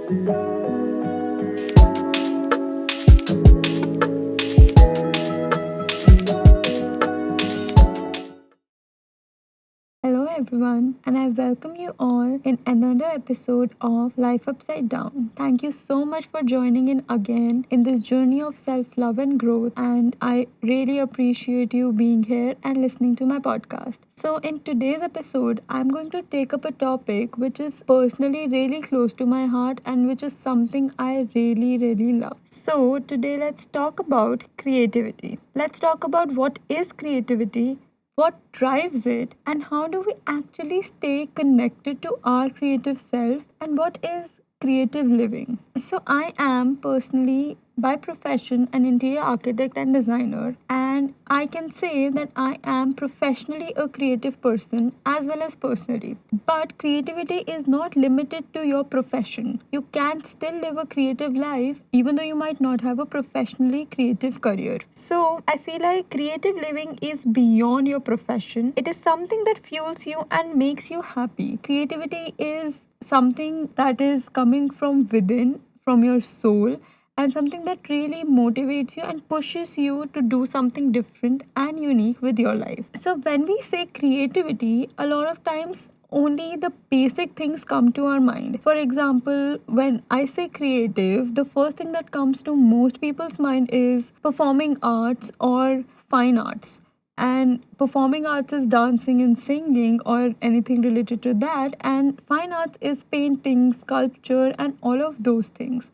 Hello, everyone, and I welcome you all in another episode of Life Upside Down. Thank you so much for joining in again in this journey of self love and growth. And I really appreciate you being here and listening to my podcast. So, in today's episode, I'm going to take up a topic which is personally really close to my heart and which is something I really love. So, today, let's talk about creativity. Let's talk about what is creativity, what drives it, and how do we actually stay connected to our creative self, and what is creative living. So, I am personally by profession an interior architect and designer, and I can say that I am professionally a creative person as well as personally. But creativity is not limited to your profession. You can still live a creative life even though you might not have a professionally creative career. So, I feel like creative living is beyond your profession. It is something that fuels you and makes you happy. Creativity is something that is coming from within, from your soul, and something that really motivates you and pushes you to do something different and unique with your life. So, when we say creativity, a lot of times only the basic things come to our mind. For example, when I say creative, the first thing that comes to most people's mind is performing arts or fine arts. And performing arts is dancing and singing or anything related to that, and fine arts is painting, sculpture, and all of those things.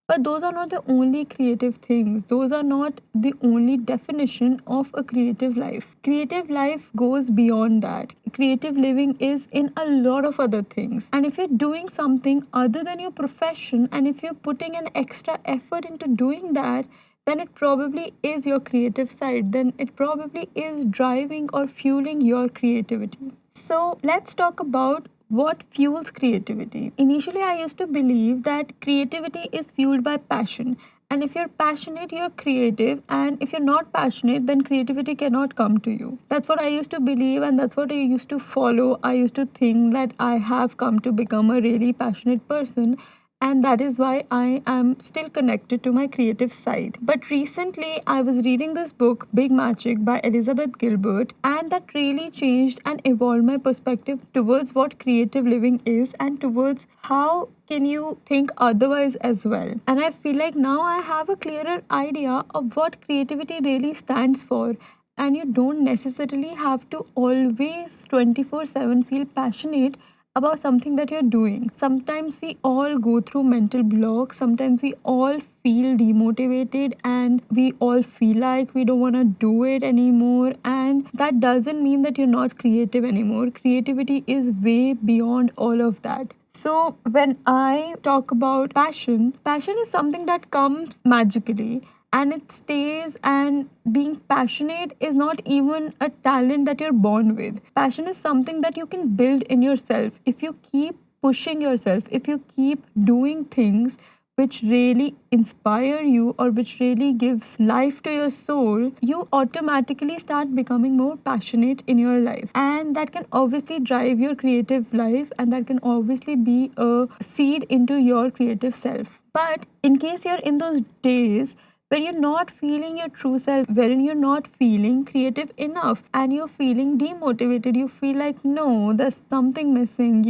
But those are not the only creative things. Those are not the only definition of a creative life. Creative life goes beyond that. Creative living is in a lot of other things. And if you're doing something other than your profession, and if you're putting an extra effort into doing that, then it probably is your creative side. Then it probably is driving or fueling your creativity. So let's talk about what fuels creativity. Initially, I used to believe that creativity is fueled by passion. And if you're passionate, you're creative. And if you're not passionate, then creativity cannot come to you. That's what I used to believe, and that's what I used to follow. I used to think that I have come to become a really passionate person, and that is why I am still connected to my creative side. But recently, I was reading this book, Big Magic by Elizabeth Gilbert, and that really changed and evolved my perspective towards what creative living is and towards how can you think otherwise as well. And I feel like now I have a clearer idea of what creativity really stands for, and you don't necessarily have to always 24/7 feel passionate about something that you're doing. Sometimes we all go through mental blocks, sometimes we all feel demotivated, and we all feel like we don't want to do it anymore. And that doesn't mean that you're not creative anymore. Creativity is way beyond all of that. So, when I talk about passion, passion is something that comes magically and it stays, and being passionate is not even a talent that you're born with. Passion is something that you can build in yourself if you keep pushing yourself, if you keep doing things which really inspire you or which really gives life to your soul, you automatically start becoming more passionate in your life. And that can obviously drive your creative life, and that can obviously be a seed into your creative self. But in case you're in those days where you're not feeling your true self, wherein you're not feeling creative enough and you're feeling demotivated, you feel like, no, there's something missing,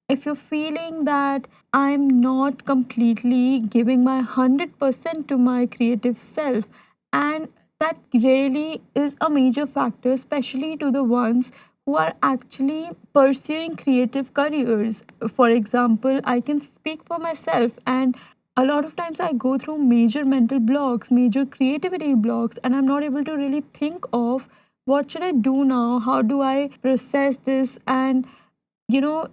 if you're feeling that I'm not completely giving my 100% to my creative self, and that really is a major factor, especially to the ones who are actually pursuing creative careers. For example, I can speak for myself, and a lot of times I go through major mental blocks, major creativity blocks, and I'm not able to really think of what should I do now? How do I process this? And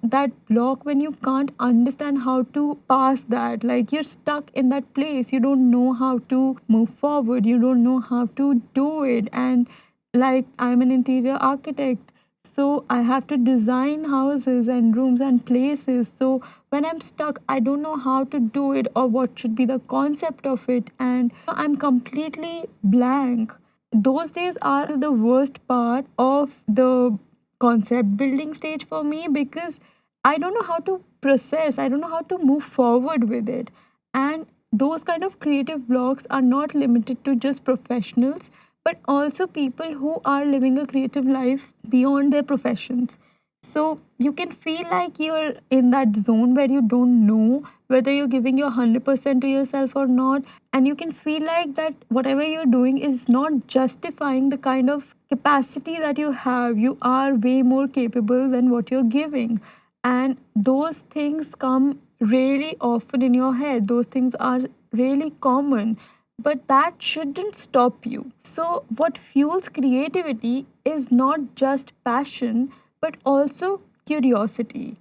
that block when you can't understand how to pass that, like you're stuck in that place, you don't know how to move forward, you don't know how to do it. And like, I'm an interior architect, so I have to design houses and rooms and places. So when I'm stuck, I don't know how to do it or what should be the concept of it, and I'm completely blank. Those days are the worst part of the concept building stage for me, because I don't know how to process, I don't know how to move forward with it. And those kind of creative blocks are not limited to just professionals, but also people who are living a creative life beyond their professions. So you can feel like you're in that zone where you don't know whether you're giving your 100% to yourself or not. And you can feel like that whatever you're doing is not justifying the kind of capacity that you have. You are way more capable than what you're giving. And those things come really often in your head. Those things are really common, but that shouldn't stop you. So, what fuels creativity is not just passion, but also curiosity.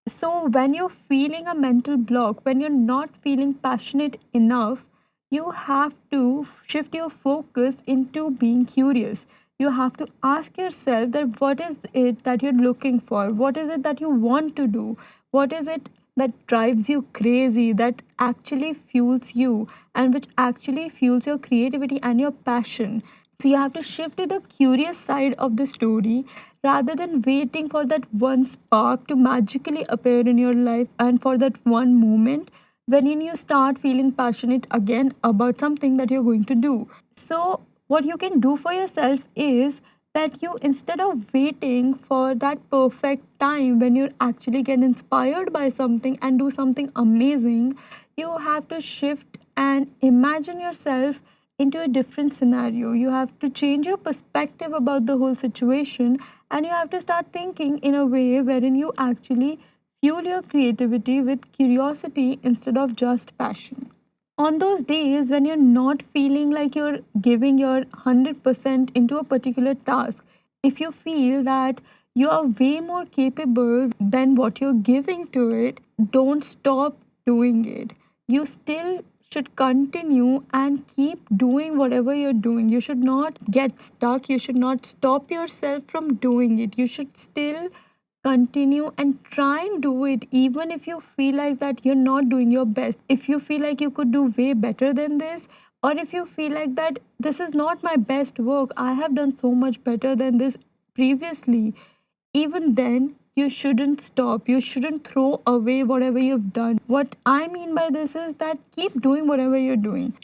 So, when you're feeling a mental block, when you're not feeling passionate enough, you have to shift your focus into being curious. You have to ask yourself that what is it that you're looking for? What is it that you want to do? What is it that drives you crazy, that actually fuels you, and which actually fuels your creativity and your passion? So you have to shift to the curious side of the story rather than waiting for that one spark to magically appear in your life and for that one moment when you start feeling passionate again about something that you're going to do. So, what you can do for yourself is that you, instead of waiting for that perfect time when you actually get inspired by something and do something amazing, you have to shift and imagine yourself into a different scenario. You have to change your perspective about the whole situation, and you have to start thinking in a way wherein you actually fuel your creativity with curiosity instead of just passion. On those days when you're not feeling like you're giving your 100% into a particular task, if you feel that you are way more capable than what you're giving to it, don't stop doing it. You still should continue and keep doing whatever you're doing. You should not get stuck. You should not stop yourself from doing it. You should still continue and try and do it even if you feel like that you're not doing your best. If you feel like you could do way better than this, or if you feel like that this is not my best work, I have done so much better than this previously, even then you shouldn't stop. You shouldn't throw away whatever you've done. What I mean by this is that keep doing whatever you're doing.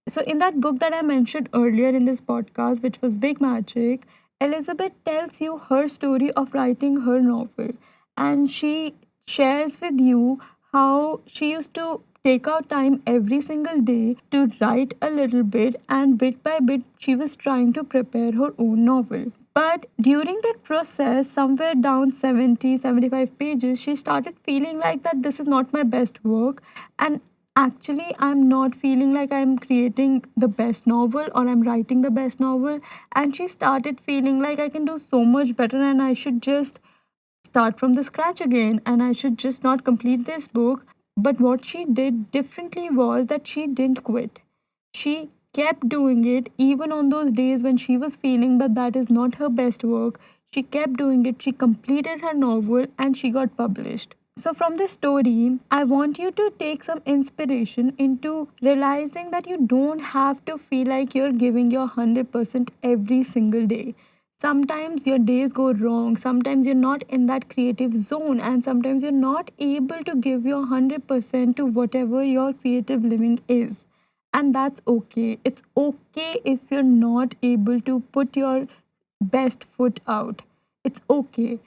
So, in that book that I mentioned earlier in this podcast, which was Big Magic, Elizabeth tells you her story of writing her novel. And she shares with you how she used to take out time every single day to write a little bit, and bit by bit, she was trying to prepare her own novel. But during that process, somewhere down 70, 75 pages, she started feeling like that this is not my best work. And actually, I'm not feeling like I'm creating the best novel or I'm writing the best novel. And she started feeling like I can do so much better and I should just start from the scratch again and I should just not complete this book. But what she did differently was that she didn't quit. She kept doing it even on those days when she was feeling that that is not her best work. She kept doing it. She completed her novel and she got published. So, from this story, I want you to take some inspiration into realizing that you don't have to feel like you're giving your 100% every single day. Sometimes your days go wrong, sometimes you're not in that creative zone, and sometimes you're not able to give your 100% to whatever your creative living is. And that's okay. It's okay if you're not able to put your best foot out. It's okay,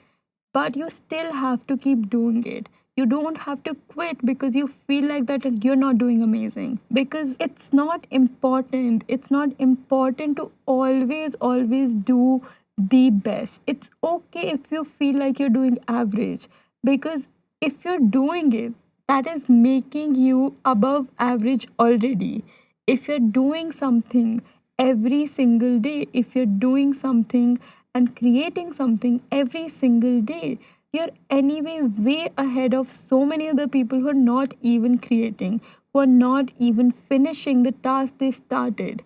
but you still have to keep doing it. You don't have to quit because you feel like that you're not doing amazing. Because it's not important. It's not important to always do the best. It's okay if you feel like you're doing average, because if you're doing it, that is making you above average already. If you're doing something every single day, if you're doing something and creating something every single day, you're anyway way ahead of so many other people who are not even creating, who are not even finishing the task they started.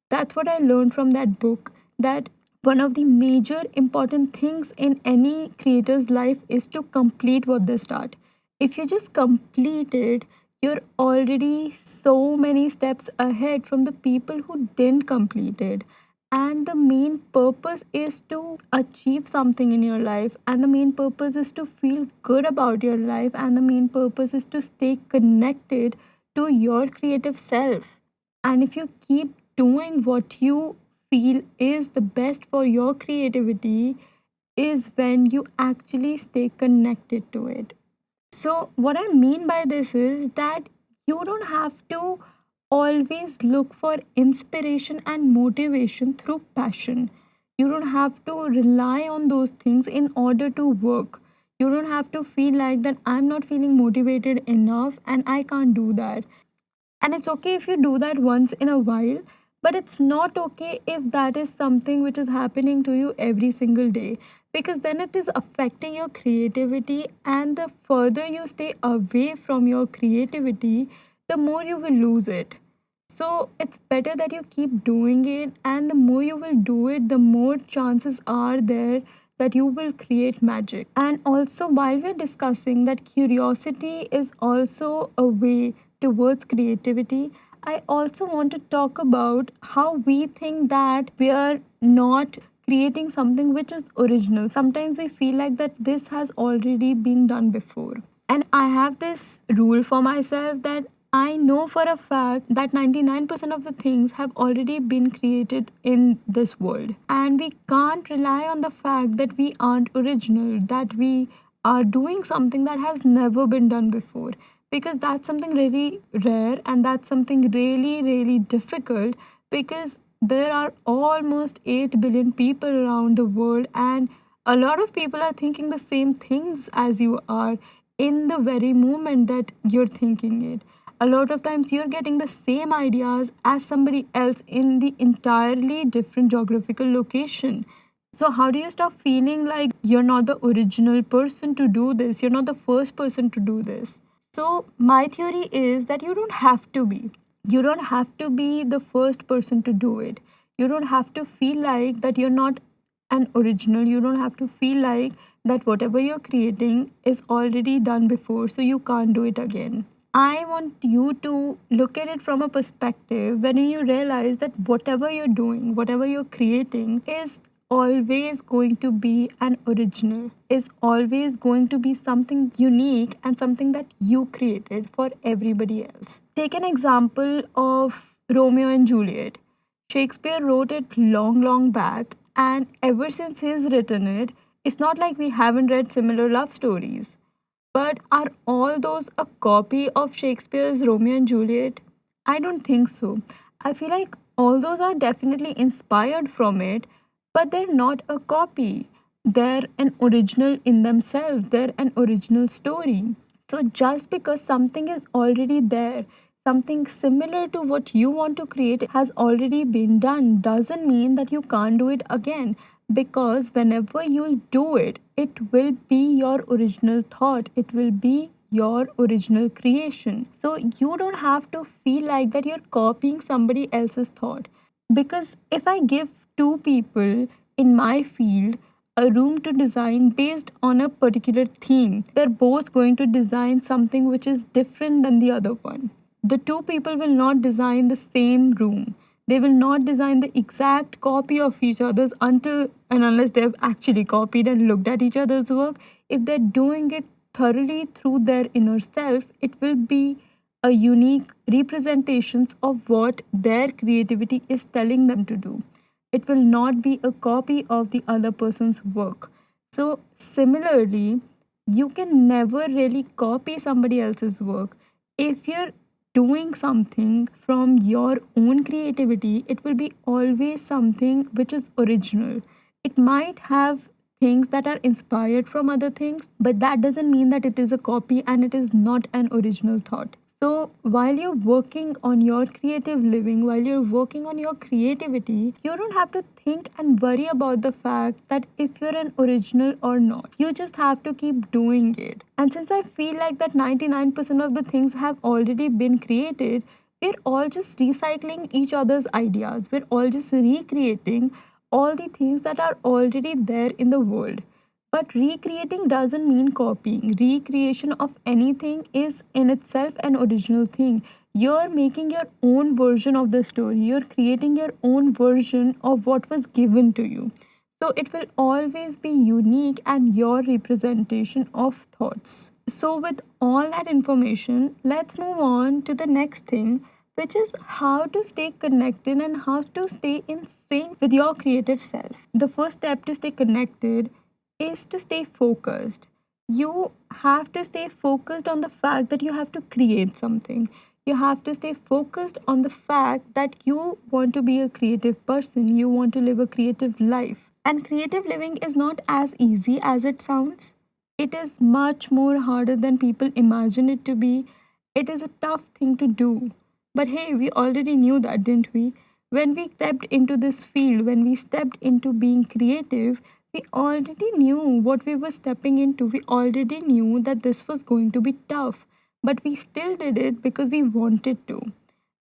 That's what I learned from that book, that one of the major important things in any creator's life is to complete what they start. If you just complete it, you're already so many steps ahead from the people who didn't complete it. and the main purpose is to achieve something in your life, and the main purpose is to feel good about your life, and the main purpose is to stay connected to your creative self. And if you keep doing what you feel is the best for your creativity, is when you actually stay connected to it. So, what I mean by this is that you don't have to always look for inspiration and motivation through passion. You don't have to rely on those things in order to work. You don't have to feel like that I'm not feeling motivated enough and I can't do that. And it's okay if you do that once in a while, but it's not okay if that is something which is happening to you every single day, because then it is affecting your creativity. And the further you stay away from your creativity, the more you will lose it. So it's better that you keep doing it, and the more you will do it, the more chances are there that you will create magic. And also, while we're discussing that curiosity is also a way towards creativity, I also want to talk about how we think that we are not creating something which is original. Sometimes we feel like that this has already been done before. And I have this rule for myself that I know for a fact that 99% of the things have already been created in this world. And we can't rely on the fact that we aren't original, that we are doing something that has never been done before. Because that's something really rare, and that's something really, really difficult, because there are almost 8 billion people around the world, and a lot of people are thinking the same things as you are in the very moment that you're thinking it. A lot of times you're getting the same ideas as somebody else in the entirely different geographical location. So, how do you stop feeling like you're not the original person to do this? You're not the first person to do this. So, my theory is that you don't have to be. You don't have to be the first person to do it. You don't have to feel like that you're not an original. You don't have to feel like that whatever you're creating is already done before, so you can't do it again. I want you to look at it from a perspective when you realize that whatever you're doing, whatever you're creating, is always going to be an original, is always going to be something unique and something that you created for everybody else. Take an example of Romeo and Juliet. Shakespeare wrote it long, long back, and ever since he's written it, it's not like we haven't read similar love stories. But are all those a copy of Shakespeare's Romeo and Juliet? I don't think so. I feel like all those are definitely inspired from it, but they're not a copy. They're an original in themselves, they're an original story. So just because something is already there, something similar to what you want to create has already been done, doesn't mean that you can't do it again. Because whenever you do it, it will be your original thought, it will be your original creation. So you don't have to feel like that you're copying somebody else's thought. Because if I give two people in my field a room to design based on a particular theme, they're both going to design something which is different than the other one. The two people will not design the same room. They will not design the exact copy of each other's until and unless they've actually copied and looked at each other's work. If they're doing it thoroughly through their inner self, it will be a unique representations of what their creativity is telling them to do. It will not be a copy of the other person's work. So similarly, you can never really copy somebody else's work. If you're doing something from your own creativity, it will be always something which is original. It might have things that are inspired from other things, but that doesn't mean that it is a copy and it is not an original thought. So, while you're working on your creative living, while you're working on your creativity, you don't have to think and worry about the fact that if you're an original or not. You just have to keep doing it. And since I feel like that 99% of the things have already been created, we're all just recycling each other's ideas. We're all just recreating all the things that are already there in the world. But recreating doesn't mean copying. Recreation of anything is in itself an original thing. You're making your own version of the story, you're creating your own version of what was given to you. So it will always be unique and your representation of thoughts. So, with all that information, let's move on to the next thing, which is how to stay connected and how to stay in sync with your creative self. The first step to stay connected is to stay focused. You have to stay focused on the fact that you have to create something. You have to stay focused on the fact that you want to be a creative person, you want to live a creative life. And creative living is not as easy as it sounds. It is much more harder than people imagine it to be. It is a tough thing to do. But hey, we already knew that, didn't we? When we stepped into this field, when we stepped into being creative, we already knew what we were stepping into. We already knew that this was going to be tough. But we still did it because we wanted to.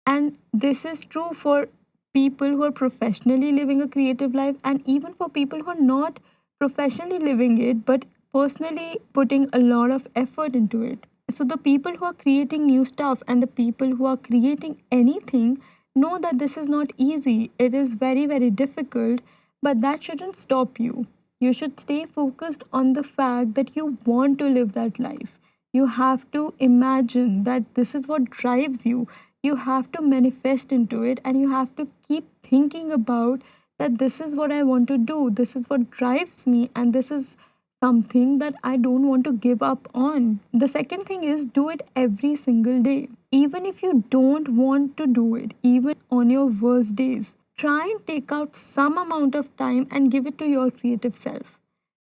And this is true for people who are professionally living a creative life, and even for people who are not professionally living it but personally putting a lot of effort into it. So, the people who are creating new stuff and the people who are creating anything know that this is not easy. It is very, very difficult, but that shouldn't stop you. You should stay focused on the fact that you want to live that life. You have to imagine that this is what drives you. You have to manifest into it, and you have to keep thinking about that this is what I want to do. This is what drives me, and this is something that I don't want to give up on. The second thing is do it every single day. Even if you don't want to do it, even on your worst days, try and take out some amount of time and give it to your creative self.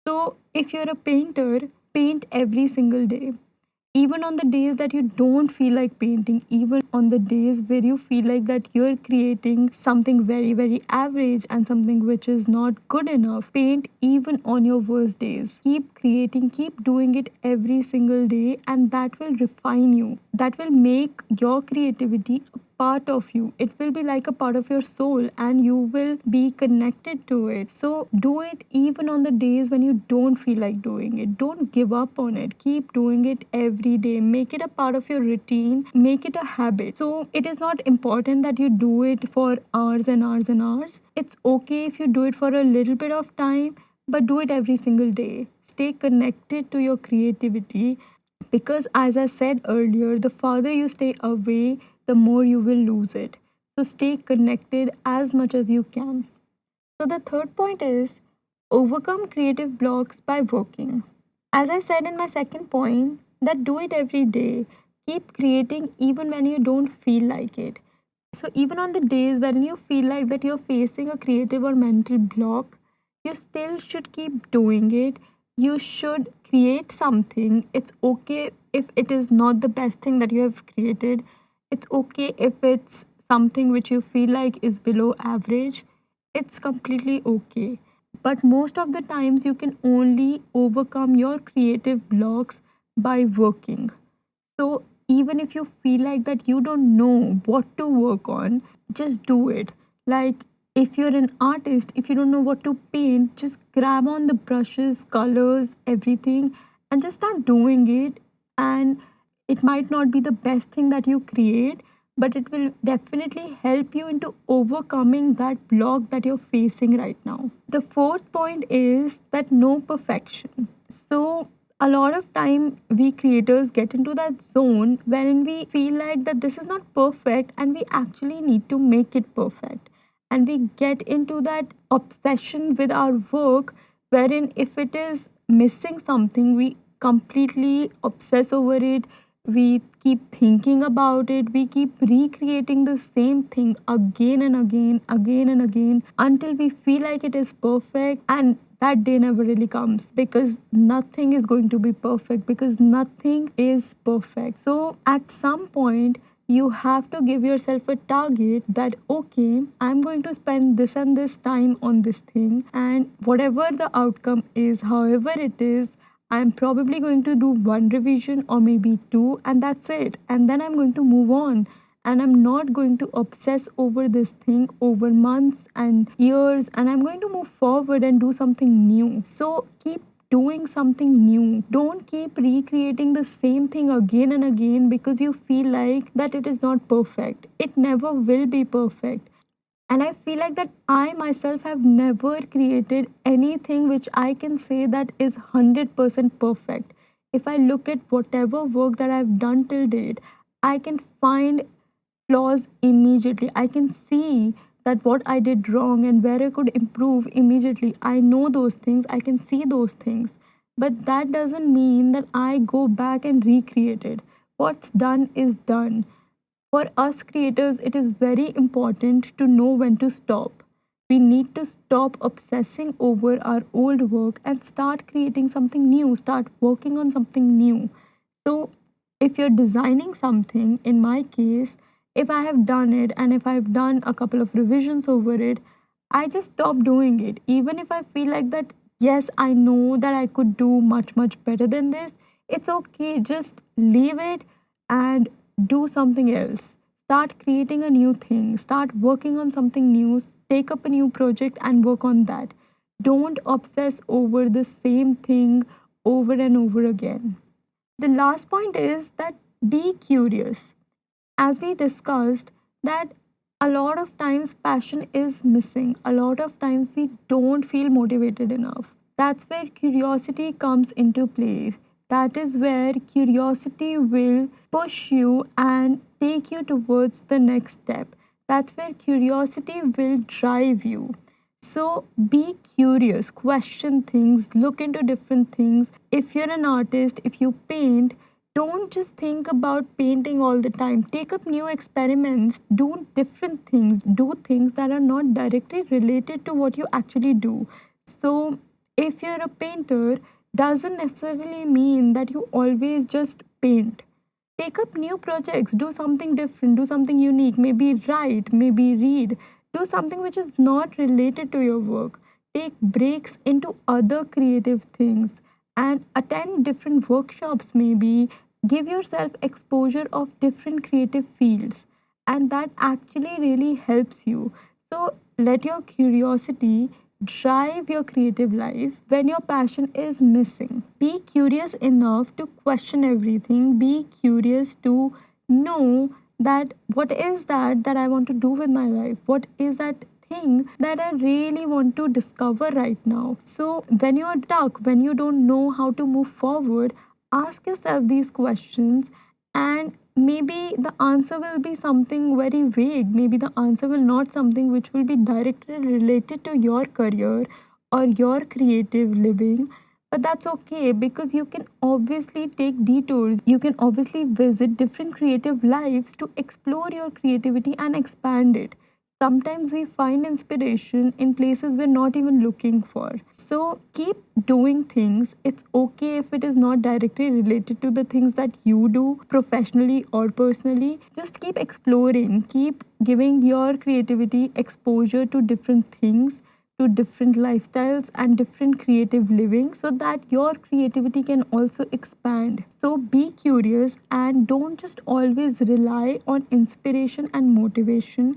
So, if you're a painter, paint every single day. Even on the days that you don't feel like painting, even on the days where you feel like that you're creating something very, very average and something which is not good enough, paint even on your worst days. Keep creating, keep doing it every single day, and that will refine you. That will make your creativity a part of you. It will be like a part of your soul, and you will be connected to it. So do it even on the days when you don't feel like doing it. Don't give up on it. Keep doing it every day. Make it a part of your routine. Make it a habit. So it is not important that you do it for hours and hours and hours. It's okay if you do it for a little bit of time, but do it every single day. Stay connected to your creativity, because, as I said earlier, the farther you stay away, the more you will lose it. So, stay connected as much as you can. So, the third point is overcome creative blocks by working. As I said in my second point, that do it every day. Keep creating even when you don't feel like it. So, even on the days when you feel like that you're facing a creative or mental block, you still should keep doing it. You should create something. It's okay if it is not the best thing that you have created. It's okay if it's something which you feel like is below average. It's completely okay. But most of the times, you can only overcome your creative blocks by working. So even if you feel like that you don't know what to work on, just do it. Like, if you're an artist, if you don't know what to paint, just grab on the brushes, colors, everything, and just start doing it. And it might not be the best thing that you create, but it will definitely help you into overcoming that block that you're facing right now. The fourth point is that no perfection. So a lot of time we creators get into that zone wherein we feel like that this is not perfect and we actually need to make it perfect, and we get into that obsession with our work wherein if it is missing something, we completely obsess over it. We keep thinking about it, we keep recreating the same thing again and again until we feel like it is perfect, and that day never really comes because nothing is going to be perfect, because nothing is perfect. So at some point you have to give yourself a target that okay, I'm going to spend this and this time on this thing, and whatever the outcome is, however it is, I'm probably going to do one revision or maybe two, and that's it. And then I'm going to move on. And I'm not going to obsess over this thing over months and years. And I'm going to move forward and do something new. So keep doing something new. Don't keep recreating the same thing again and again because you feel like that it is not perfect. It never will be perfect. And I feel like that I myself have never created anything which I can say that is 100% perfect. If I look at whatever work that I've done till date, I can find flaws immediately. I can see that what I did wrong and where I could improve immediately. I know those things, I can see those things. But that doesn't mean that I go back and recreate it. What's done is done. For us creators, it is very important to know when to stop. We need to stop obsessing over our old work and start creating something new, start working on something new. So, if you're designing something, in my case, if I have done it and if I've done a couple of revisions over it, I just stop doing it. Even if I feel like that, yes, I know that I could do much, much better than this, it's okay. Just leave it and do something else. Start creating a new thing, start working on something new, take up a new project and work on that. Don't obsess over the same thing over and over again. The last point is that be curious. As we discussed, that a lot of times passion is missing. A lot of times we don't feel motivated enough. That's where curiosity comes into play. That is where curiosity will push you and take you towards the next step. That's where curiosity will drive you. So be curious, question things, look into different things. If you're an artist, if you paint, don't just think about painting all the time. Take up new experiments, do different things, do things that are not directly related to what you actually do. So if you're a painter, doesn't necessarily mean that you always just paint. Take up new projects, do something different, do something unique, maybe write, maybe read, do something which is not related to your work. Take breaks into other creative things and attend different workshops, maybe give yourself exposure of different creative fields, and that actually really helps you. So let your curiosity drive your creative life when your passion is missing. Be curious enough to question everything. Be curious to know that what is that I want to do with my life? What is that thing that I really want to discover right now? So when you're stuck, when you don't know how to move forward, ask yourself these questions, and maybe the answer will be something very vague. Maybe the answer will not something which will be directly related to your career or your creative living. But that's okay because you can obviously take detours. You can obviously visit different creative lives to explore your creativity and expand it. Sometimes we find inspiration in places we're not even looking for. So keep doing things. It's okay if it is not directly related to the things that you do professionally or personally. Just keep exploring, keep giving your creativity exposure to different things, to different lifestyles and different creative living so that your creativity can also expand. So be curious and don't just always rely on inspiration and motivation.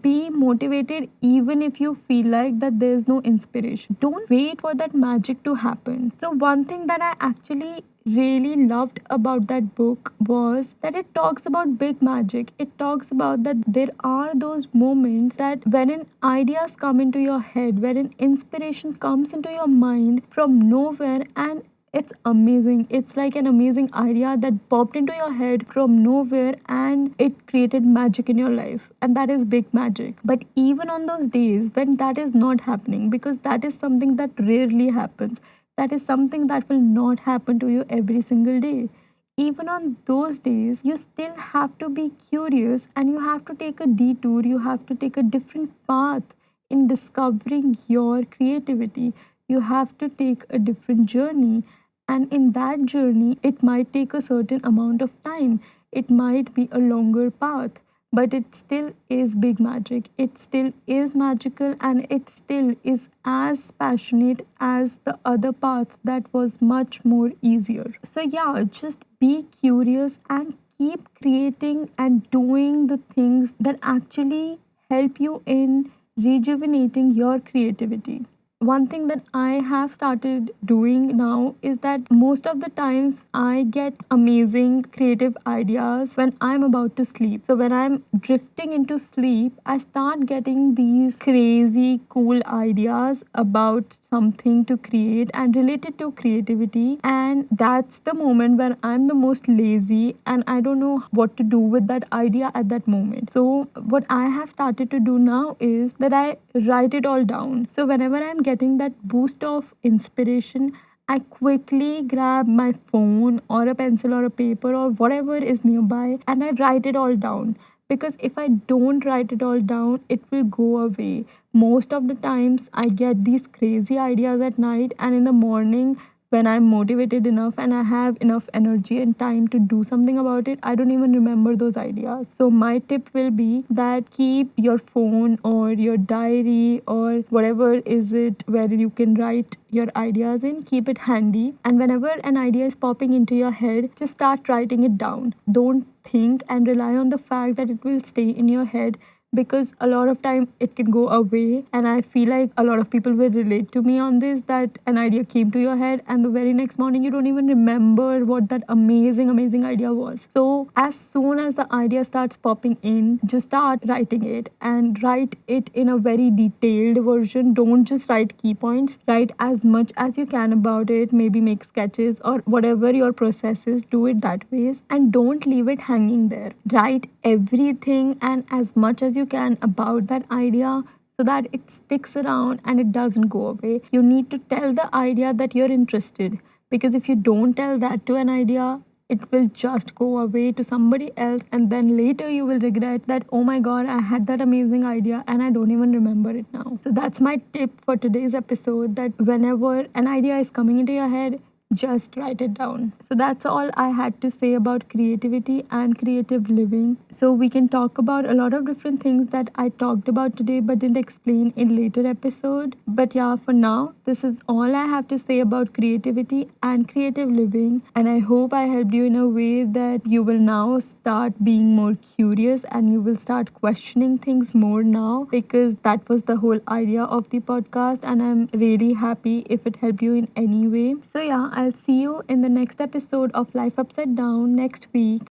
Be motivated even if you feel like that there's no inspiration. Don't wait for that magic to happen. So one thing that I actually really loved about that book was that it talks about big magic. It talks about that there are those moments that when ideas come into your head, when an inspiration comes into your mind from nowhere, and it's amazing. It's like an amazing idea that popped into your head from nowhere and it created magic in your life. And that is big magic. But even on those days when that is not happening, because that is something that rarely happens, that is something that will not happen to you every single day. Even on those days, you still have to be curious and you have to take a detour, you have to take a different path in discovering your creativity. You have to take a different journey, and in that journey, it might take a certain amount of time. It might be a longer path, but it still is big magic. It still is magical and it still is as passionate as the other path that was much more easier. So, yeah, just be curious and keep creating and doing the things that actually help you in rejuvenating your creativity. one thing that I have started doing now is that most of the times I get amazing creative ideas when I'm about to sleep. So when I'm drifting into sleep, I start getting these crazy cool ideas about something to create and related to creativity. And that's the moment where I'm the most lazy and I don't know what to do with that idea at that moment. So what I have started to do now is that I write it all down. So whenever I'm getting that boost of inspiration, I quickly grab my phone or a pencil or a paper or whatever is nearby and I write it all down. Because if I don't write it all down, it will go away. Most of the times, I get these crazy ideas at night, and in the morning, when I'm motivated enough and I have enough energy and time to do something about it, I don't even remember those ideas. So, my tip will be that keep your phone or your diary or whatever is it where you can write your ideas in, keep it handy. And whenever an idea is popping into your head, just start writing it down. Don't think and rely on the fact that it will stay in your head, because a lot of time it can go away. And I feel like a lot of people will relate to me on this, that an idea came to your head and the very next morning you don't even remember what that amazing idea was. So as soon as the idea starts popping in, just start writing it and write it in a very detailed version. Don't just write key points, write as much as you can about it, maybe make sketches or whatever your process is, do it that ways, and don't leave it hanging there. Write everything and as much as you can about that idea so that it sticks around and it doesn't go away. You need to tell the idea that you're interested, because if you don't tell that to an idea, it will just go away to somebody else, and then later you will regret that, oh my god, I had that amazing idea and I don't even remember it now. So that's my tip for today's episode, that whenever an idea is coming into your head, just write it down. So that's all I had to say about creativity and creative living. So we can talk about a lot of different things that I talked about today but didn't explain in later episode. But yeah, for now, this is all I have to say about creativity and creative living. And I hope I helped you in a way that you will now start being more curious and you will start questioning things more now, because that was the whole idea of the podcast. And I'm really happy if it helped you in any way. So yeah, I'll see you in the next episode of Life Upside Down next week.